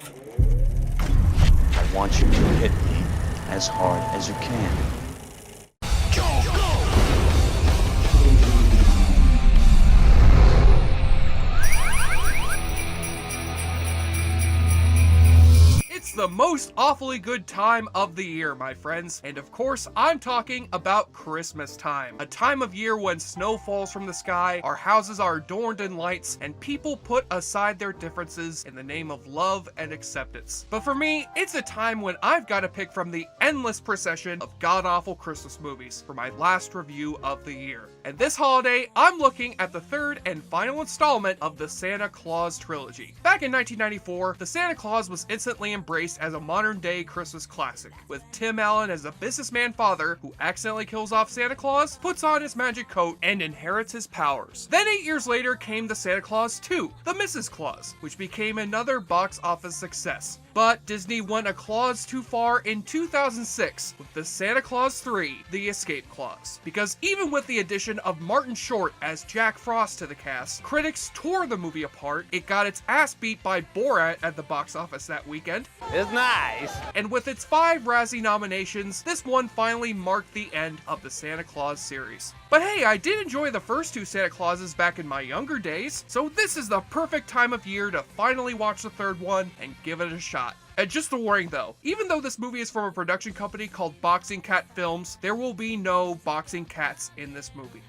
I want you to hit me as hard as you can. It's the most awfully good time of the year, my friends, and of course, I'm talking about Christmas time. A time of year when snow falls from the sky, our houses are adorned in lights, and people put aside their differences in the name of love and acceptance. But for me, it's a time when I've got to pick from the endless procession of god-awful Christmas movies for my last review of the year. And this holiday, I'm looking at the third and final installment of the Santa Claus trilogy. Back in 1994, the Santa Claus was instantly embraced as a modern-day Christmas classic, with Tim Allen as a businessman father who accidentally kills off Santa Claus, puts on his magic coat, and inherits his powers. Then 8 years later came the Santa Claus 2, the Mrs. Claus, which became another box office success. But Disney went a clause too far in 2006 with the Santa Claus 3, The Escape Clause. Because even with the addition of Martin Short as Jack Frost to the cast, critics tore the movie apart. It got its ass beat by Borat at the box office that weekend. It's nice. And with its 5 Razzie nominations, this one finally marked the end of the Santa Claus series. But hey, I did enjoy the first 2 Santa Clauses back in my younger days, so this is the perfect time of year to finally watch the third one and give it a shot. And just a warning though, even though this movie is from a production company called Boxing Cat Films, there will be no boxing cats in this movie.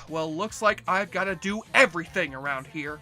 Well, looks like I've got to do everything around here.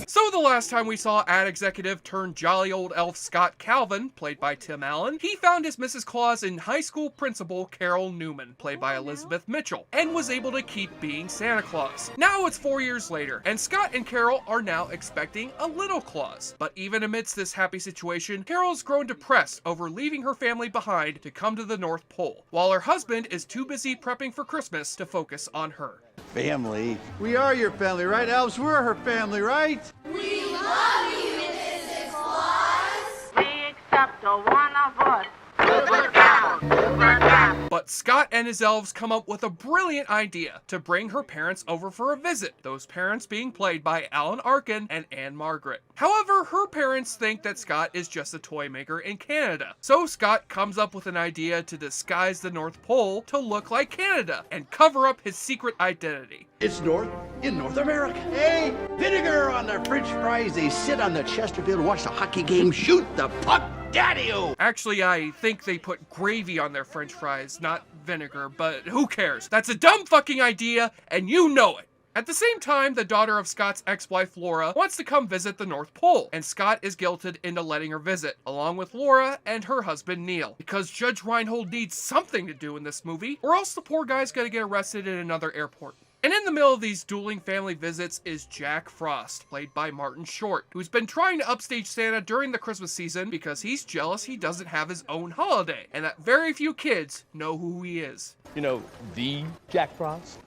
So the last time we saw ad executive turned jolly old elf Scott Calvin, played by Tim Allen, he found his Mrs. Claus in high school principal Carol Newman, played by Elizabeth Mitchell, and was able to keep being Santa Claus. Now it's 4 years later, and Scott and Carol are now expecting a little Claus. But even amidst this happy situation, Carol's grown depressed over leaving her family behind to come to the North Pole, while her husband is too busy prepping for Christmas to focus on her. Family. We are your family, right, Elves? We're her family, right? We love you, Mrs. Claus! We accept the one of us. Super down, super down. But Scott and his elves come up with a brilliant idea to bring her parents over for a visit, those parents being played by Alan Arkin and Ann-Margret. However, her parents think that Scott is just a toy maker in Canada. So Scott comes up with an idea to disguise the North Pole to look like Canada and cover up his secret identity. It's North in North America. Hey, vinegar on their French fries. They sit on the Chesterfield, watch the hockey game, shoot the puck. Daddy-o! Actually, I think they put gravy on their French fries, not vinegar, but who cares? That's a dumb fucking idea, and you know it! At the same time, the daughter of Scott's ex-wife Laura wants to come visit the North Pole, and Scott is guilted into letting her visit, along with Laura and her husband Neil, because Judge Reinhold needs something to do in this movie, or else the poor guy's gonna get arrested in another airport. And in the middle of these dueling family visits is Jack Frost, played by Martin Short, who's been trying to upstage Santa during the Christmas season because he's jealous he doesn't have his own holiday, and that very few kids know who he is. You know, the Jack Frost?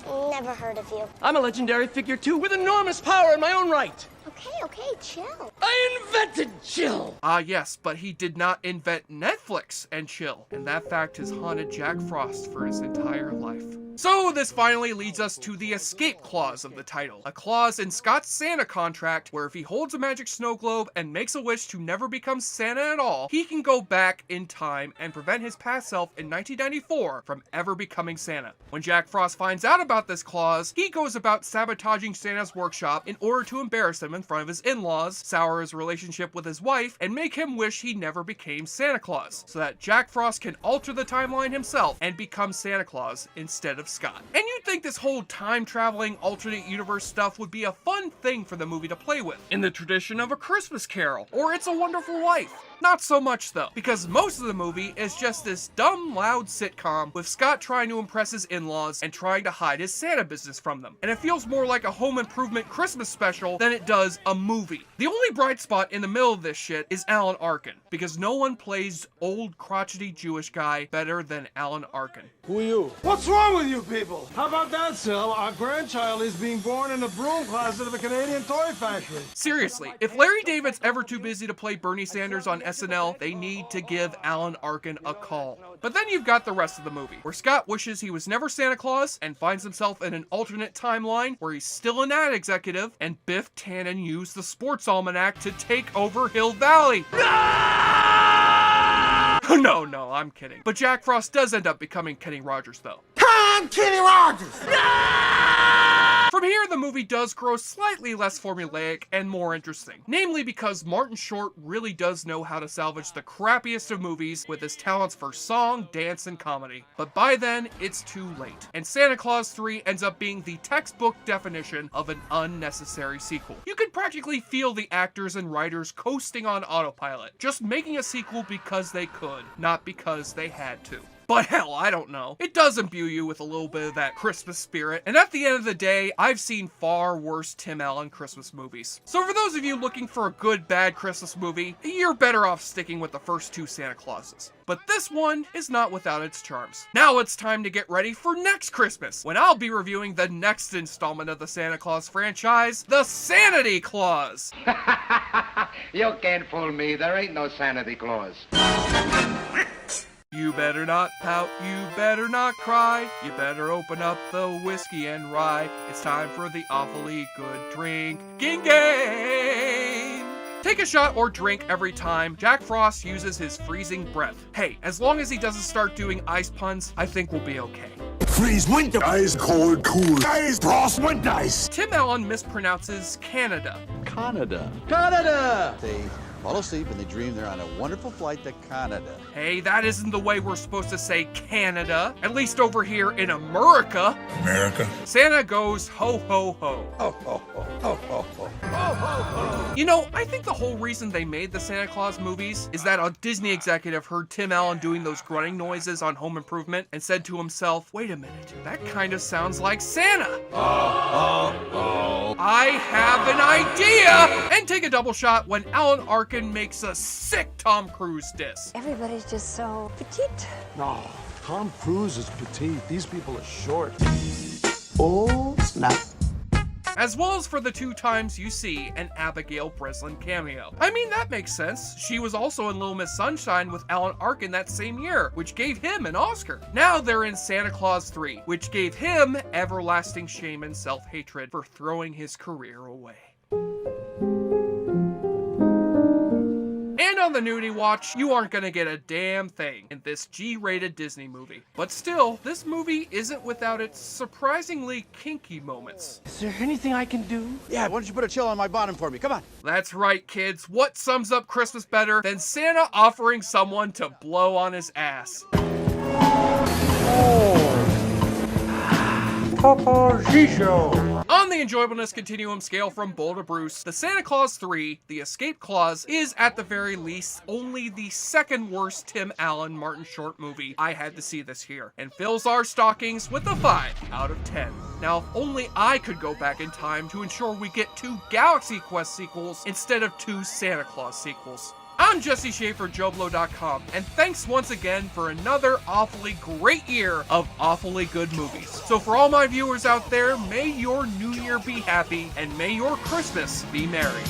Never heard of you. I'm a legendary figure too, with enormous power in my own right. Okay, chill. I invented chill. Ah yes, but he did not invent Netflix and chill, and that fact has haunted Jack Frost for his entire life. So this finally leads us to the escape clause of the title, a clause in Scott's Santa contract where if he holds a magic snow globe and makes a wish to never become Santa at all, he can go back in time and prevent his past self in 1994 from ever becoming Santa. When Jack Frost finds out about this clause, he goes about sabotaging Santa's workshop in order to embarrass him in front of his in-laws, sour his relationship with his wife, and make him wish he never became Santa Claus, so that Jack Frost can alter the timeline himself and become Santa Claus instead of Scott. And you'd think this whole time-traveling alternate universe stuff would be a fun thing for the movie to play with, in the tradition of A Christmas Carol, or It's a Wonderful Life. Not so much though, because most of the movie is just this dumb, loud sitcom with Scott trying to impress his in-laws and trying to hide his Santa business from them. And it feels more like a Home Improvement Christmas special than it does a movie. The only bright spot in the middle of this shit is Alan Arkin, because no one plays old crotchety Jewish guy better than Alan Arkin. Who are you? What's wrong with you people? How about that, Sil? Our grandchild is being born in the broom closet of a Canadian toy factory. Seriously, if Larry David's ever too busy to play Bernie Sanders on SNL, they need to give Alan Arkin a call. But then you've got the rest of the movie, where Scott wishes he was never Santa Claus and finds himself in an alternate timeline where he's still an ad executive, and Biff Tannen used the sports almanac to take over Hill Valley. No, I'm kidding. But Jack Frost does end up becoming Kenny Rogers, though. I'm Kenny Rogers! From here, the movie does grow slightly less formulaic and more interesting. Namely because Martin Short really does know how to salvage the crappiest of movies with his talents for song, dance, and comedy. But by then, it's too late. And Santa Claus 3 ends up being the textbook definition of an unnecessary sequel. You could practically feel the actors and writers coasting on autopilot, just making a sequel because they could, not because they had to. But hell, I don't know. It does imbue you with a little bit of that Christmas spirit. And at the end of the day, I've seen far worse Tim Allen Christmas movies. So for those of you looking for a good, bad Christmas movie, you're better off sticking with the first two Santa Clauses. But this one is not without its charms. Now it's time to get ready for next Christmas, when I'll be reviewing the next installment of the Santa Claus franchise, the Sanity Claus. You can't fool me. There ain't no Sanity Claus. You better not pout, you better not cry, you better open up the whiskey and rye. It's time for the awfully good drinking game. Take a shot or drink every time Jack Frost uses his freezing breath. Hey, as long as he doesn't start doing ice puns, I think we'll be okay. Freeze winter, ice cold, cool, ice frost winter ice. Tim Allen mispronounces Canada. Canada. They fall asleep and they dream they're on a wonderful flight to Canada. Hey, that isn't the way we're supposed to say Canada, at least over here in America. America. Santa goes ho ho ho. Oh, oh, oh, oh, oh, oh, oh. You know, I think the whole reason they made the Santa Claus movies is that a Disney executive heard Tim Allen doing those grunting noises on Home Improvement and said to himself, wait a minute, that kind of sounds like Santa. I have an idea! And take a double shot when Alan Arkin makes a sick Tom Cruise diss. Everybody's just so petite. No, Tom Cruise is petite. These people are short. Oh, snap. As well as for the 2 times you see an Abigail Breslin cameo. I mean, that makes sense. She was also in Little Miss Sunshine with Alan Arkin that same year, which gave him an Oscar. Now they're in Santa Claus 3, which gave him everlasting shame and self-hatred for throwing his career away. And on the nudie watch, you aren't gonna get a damn thing in this G-rated Disney movie. But still, this movie isn't without its surprisingly kinky moments. Is there anything I can do? Yeah, why don't you put a chill on my bottom for me? Come on. That's right, kids. What sums up Christmas better than Santa offering someone to blow on his ass? On the enjoyableness continuum scale from Bull to Bruce, the Santa Claus 3, The Escape Clause, is at the very least only the second worst Tim Allen Martin Short movie I had to see this year, and fills our stockings with a 5 out of 10. Now, if only I could go back in time to ensure we get 2 Galaxy Quest sequels instead of 2 Santa Claus sequels. I'm Jesse Schaefer, JoBlo.com, and thanks once again for another awfully great year of awfully good movies. So for all my viewers out there, may your new year be happy, and may your Christmas be merry.